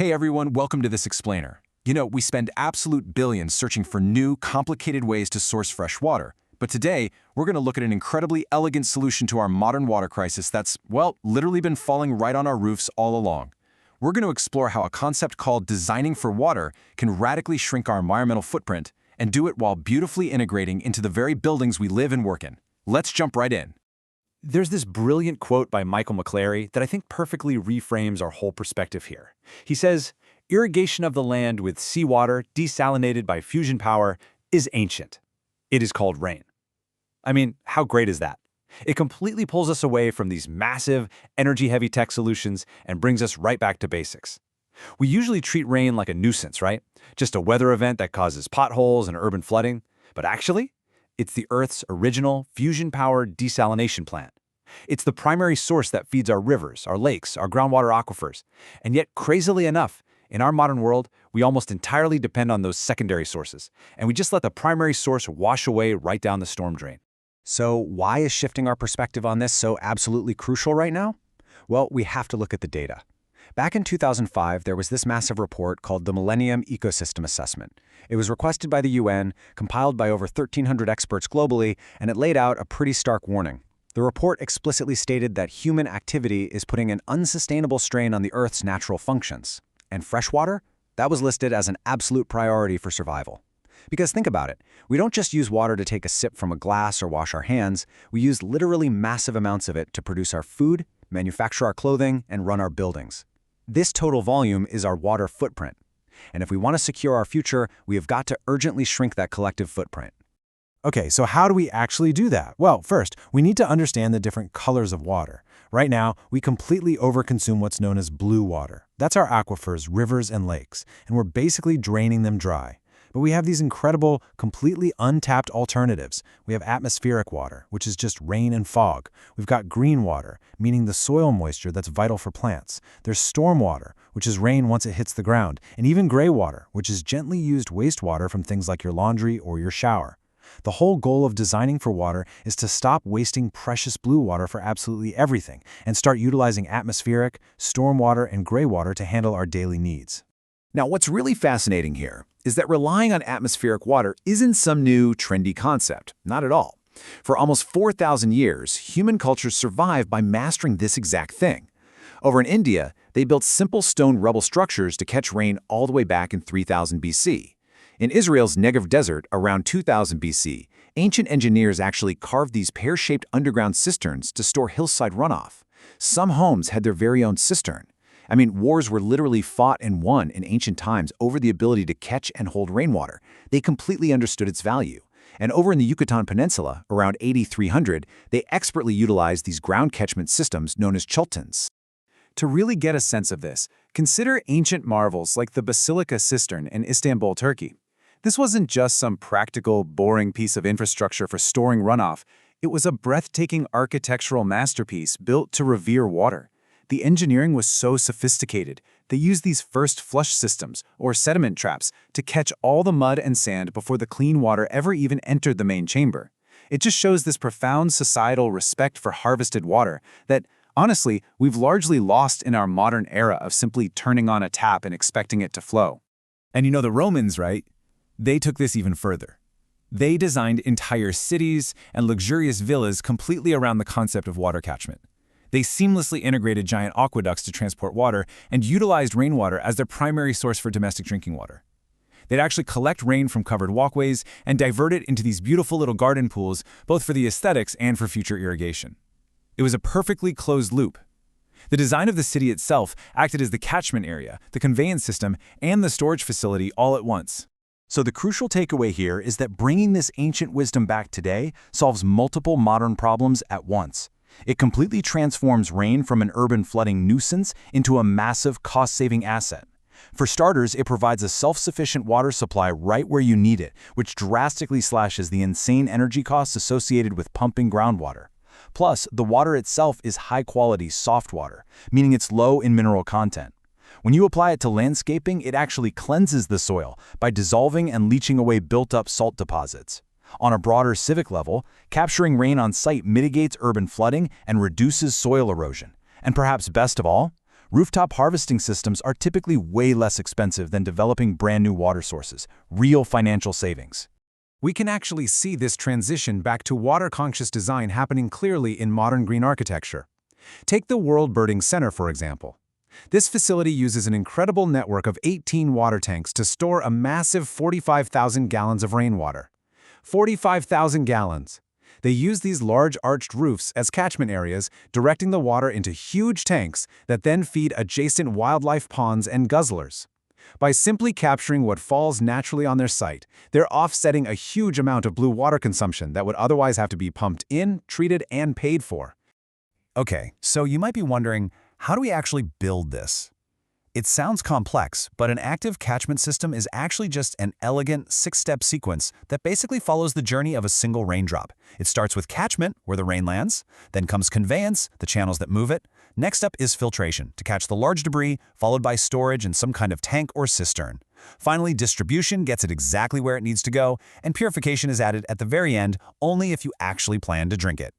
Hey everyone, welcome to this explainer. We spend absolute billions searching for new, complicated ways to source fresh water. But today, we're going to look at an incredibly elegant solution to our modern water crisis that's, well, literally been falling right on our roofs all along. We're going to explore how a concept called designing for water can radically shrink our environmental footprint and do it while beautifully integrating into the very buildings we live and work in. Let's jump right in. There's this brilliant quote by Michael McClary that I think perfectly reframes our whole perspective here. He says, "Irrigation of the land with seawater desalinated by fusion power is ancient. It is called rain." I mean, how great is that? It completely pulls us away from these massive, energy-heavy tech solutions and brings us right back to basics. We usually treat rain like a nuisance, right? Just a weather event that causes potholes and urban flooding. But actually, it's the Earth's original fusion-powered desalination plant. It's the primary source that feeds our rivers, our lakes, our groundwater aquifers. And yet, crazily enough, in our modern world, we almost entirely depend on those secondary sources, and we just let the primary source wash away right down the storm drain. So why is shifting our perspective on this so absolutely crucial right now? Well, we have to look at the data. Back in 2005, there was this massive report called the Millennium Ecosystem Assessment. It was requested by the UN, compiled by over 1,300 experts globally, and it laid out a pretty stark warning. The report explicitly stated that human activity is putting an unsustainable strain on the Earth's natural functions. And freshwater? That was listed as an absolute priority for survival. Because think about it, we don't just use water to take a sip from a glass or wash our hands, we use literally massive amounts of it to produce our food, manufacture our clothing, and run our buildings. This total volume is our water footprint. And if we want to secure our future, we have got to urgently shrink that collective footprint. Okay, so how do we actually do that? Well, first, we need to understand the different colors of water. Right now, we completely overconsume what's known as blue water. That's our aquifers, rivers, and lakes, and we're basically draining them dry. But we have these incredible, completely untapped alternatives. We have atmospheric water, which is just rain and fog. We've got green water, meaning the soil moisture that's vital for plants. There's stormwater, which is rain once it hits the ground, and even gray water, which is gently used wastewater from things like your laundry or your shower. The whole goal of designing for water is to stop wasting precious blue water for absolutely everything and start utilizing atmospheric, stormwater, and gray water to handle our daily needs. Now, what's really fascinating here is that relying on atmospheric water isn't some new, trendy concept. Not at all. For almost 4,000 years, human cultures survived by mastering this exact thing. Over in India, they built simple stone rubble structures to catch rain all the way back in 3000 BC. In Israel's Negev desert around 2000 BC, ancient engineers actually carved these pear-shaped underground cisterns to store hillside runoff. Some homes had their very own cistern. Wars were literally fought and won in ancient times over the ability to catch and hold rainwater. They completely understood its value. And over in the Yucatan Peninsula, around 8300, they expertly utilized these ground catchment systems known as chultans. To really get a sense of this, consider ancient marvels like the Basilica Cistern in Istanbul, Turkey. This wasn't just some practical, boring piece of infrastructure for storing runoff. It was a breathtaking architectural masterpiece built to revere water. The engineering was so sophisticated, they used these first flush systems, or sediment traps, to catch all the mud and sand before the clean water ever even entered the main chamber. It just shows this profound societal respect for harvested water that, honestly, we've largely lost in our modern era of simply turning on a tap and expecting it to flow. And the Romans, right? They took this even further. They designed entire cities and luxurious villas completely around the concept of water catchment. They seamlessly integrated giant aqueducts to transport water and utilized rainwater as their primary source for domestic drinking water. They'd actually collect rain from covered walkways and divert it into these beautiful little garden pools, both for the aesthetics and for future irrigation. It was a perfectly closed loop. The design of the city itself acted as the catchment area, the conveyance system, and the storage facility all at once. So the crucial takeaway here is that bringing this ancient wisdom back today solves multiple modern problems at once. It completely transforms rain from an urban flooding nuisance into a massive cost-saving asset. For starters, it provides a self-sufficient water supply right where you need it, which drastically slashes the insane energy costs associated with pumping groundwater. Plus, the water itself is high-quality soft water, meaning it's low in mineral content. When you apply it to landscaping, it actually cleanses the soil by dissolving and leaching away built-up salt deposits. On a broader civic level, capturing rain on site mitigates urban flooding and reduces soil erosion. And perhaps best of all, Rooftop harvesting systems are typically way less expensive than developing brand new water sources, real financial savings. We can actually see this transition back to water-conscious design happening clearly in modern green architecture. Take the World Birding Center, for example. This facility uses an incredible network of 18 water tanks to store a massive 45,000 gallons of rainwater. 45,000 gallons! They use these large arched roofs as catchment areas, directing the water into huge tanks that then feed adjacent wildlife ponds and guzzlers. By simply capturing what falls naturally on their site, they're offsetting a huge amount of blue water consumption that would otherwise have to be pumped in, treated, and paid for. Okay, so you might be wondering, how do we actually build this? It sounds complex, but an active catchment system is actually just an elegant six-step sequence that basically follows the journey of a single raindrop. It starts with catchment, where the rain lands, then comes conveyance, the channels that move it. Next up is filtration, to catch the large debris, followed by storage in some kind of tank or cistern. Finally, distribution gets it exactly where it needs to go, and purification is added at the very end, only if you actually plan to drink it.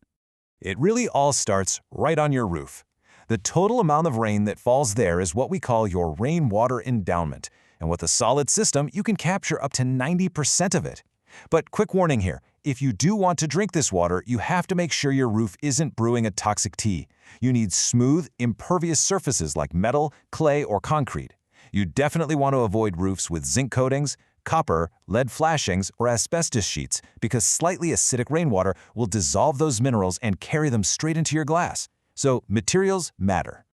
It really all starts right on your roof. The total amount of rain that falls there is what we call your rainwater endowment, and with a solid system, you can capture up to 90% of it. But quick warning here, if you do want to drink this water, you have to make sure your roof isn't brewing a toxic tea. You need smooth, impervious surfaces like metal, clay, or concrete. You definitely want to avoid roofs with zinc coatings, copper, lead flashings, or asbestos sheets, because slightly acidic rainwater will dissolve those minerals and carry them straight into your glass. So materials matter.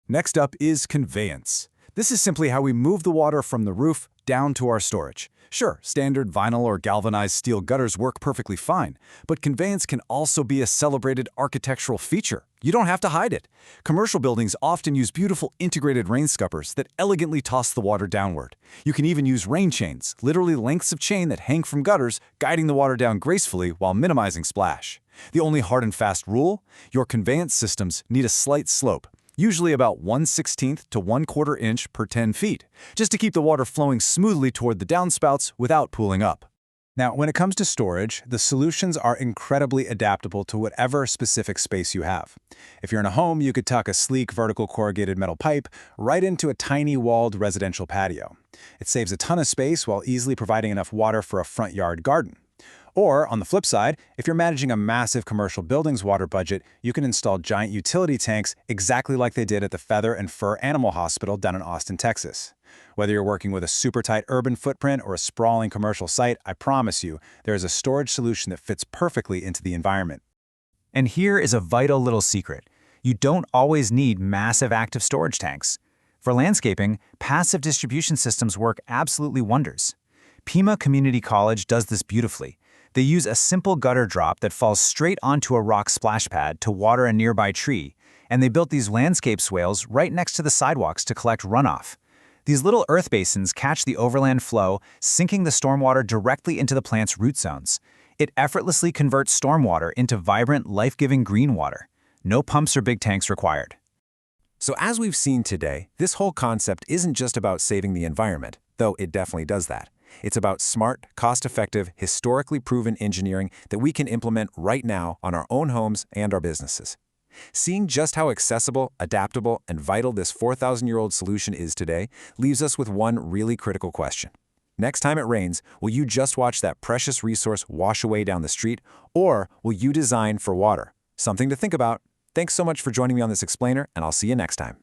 Next up is conveyance. This is simply how we move the water from the roof down to our storage. Sure, standard vinyl or galvanized steel gutters work perfectly fine, but conveyance can also be a celebrated architectural feature. You don't have to hide it. Commercial buildings often use beautiful integrated rain scuppers that elegantly toss the water downward. You can even use rain chains, literally lengths of chain that hang from gutters, guiding the water down gracefully while minimizing splash. The only hard and fast rule? Your conveyance systems need a slight slope, usually about 1/16 to 1/4 inch per 10 feet, just to keep the water flowing smoothly toward the downspouts without pooling up. Now, when it comes to storage, the solutions are incredibly adaptable to whatever specific space you have. If you're in a home, you could tuck a sleek vertical corrugated metal pipe right into a tiny walled residential patio. It saves a ton of space while easily providing enough water for a front yard garden. Or, on the flip side, if you're managing a massive commercial building's water budget, you can install giant utility tanks exactly like they did at the Feather and Fur Animal Hospital down in Austin, Texas. Whether you're working with a super tight urban footprint or a sprawling commercial site, I promise you, there is a storage solution that fits perfectly into the environment. And here is a vital little secret. You don't always need massive active storage tanks. For landscaping, passive distribution systems work absolutely wonders. Pima Community College does this beautifully. They use a simple gutter drop that falls straight onto a rock splash pad to water a nearby tree, and they built these landscape swales right next to the sidewalks to collect runoff. These little earth basins catch the overland flow, sinking the stormwater directly into the plant's root zones. It effortlessly converts stormwater into vibrant, life-giving green water. No pumps or big tanks required. So as we've seen today, this whole concept isn't just about saving the environment, though it definitely does that. It's about smart, cost-effective, historically proven engineering that we can implement right now on our own homes and our businesses. Seeing just how accessible, adaptable, and vital this 4,000-year-old solution is today leaves us with one really critical question. Next time it rains, will you just watch that precious resource wash away down the street, or will you design for water? Something to think about. Thanks so much for joining me on this explainer, and I'll see you next time.